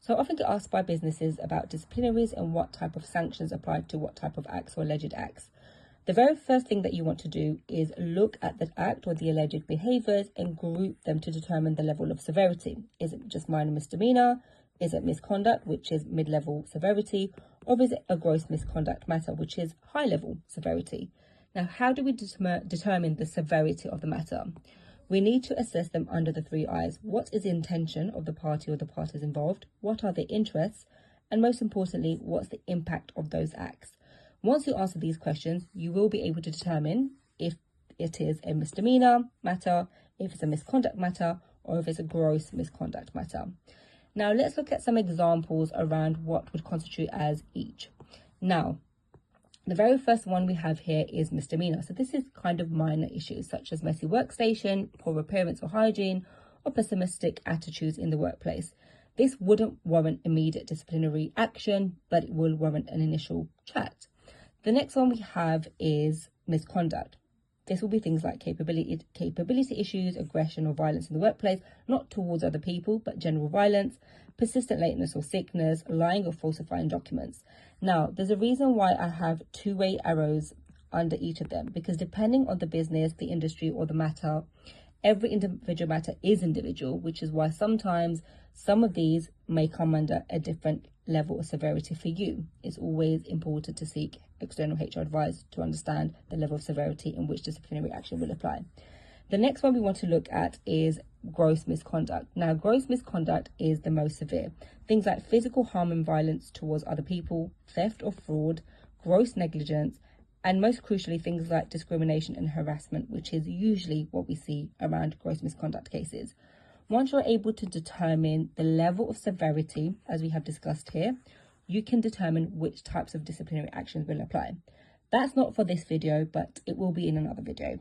So I often get asked by businesses about disciplinaries and what type of sanctions apply to what type of acts or alleged acts. The very first thing that you want to do is look at the act or the alleged behaviours and group them to determine the level of severity. Is it just minor misdemeanour? Is it misconduct, which is mid-level severity? Or is it a gross misconduct matter, which is high-level severity? Now, how do we determine the severity of the matter? We need to assess them under the 3 I's. What is the intention of the party or the parties involved? What are their interests? And most importantly, what's the impact of those acts? Once you answer these questions, you will be able to determine if it is a misdemeanor matter, if it's a misconduct matter, or if it's a gross misconduct matter. Now, let's look at some examples around what would constitute as each. Now, the very first one we have here is misdemeanor. So this is kind of minor issues such as messy workstation, poor appearance or hygiene, or pessimistic attitudes in the workplace. This wouldn't warrant immediate disciplinary action, but it will warrant an initial chat. The next one we have is misconduct. This will be things like capability issues, aggression or violence in the workplace, not towards other people, but general violence, persistent lateness or sickness, lying or falsifying documents. Now, there's a reason why I have 2-way arrows under each of them, because depending on the business, the industry or the matter, every individual matter is individual, which is why sometimes some of these may come under a different level of severity for you. It's always important to seek external HR advice to understand the level of severity in which disciplinary action will apply. The next one we want to look at is gross misconduct. Now, gross misconduct is the most severe. Things like physical harm and violence towards other people, theft or fraud, gross negligence, and most crucially, things like discrimination and harassment, which is usually what we see around gross misconduct cases. Once you're able to determine the level of severity, as we have discussed here, you can determine which types of disciplinary actions will apply. That's not for this video, but it will be in another video.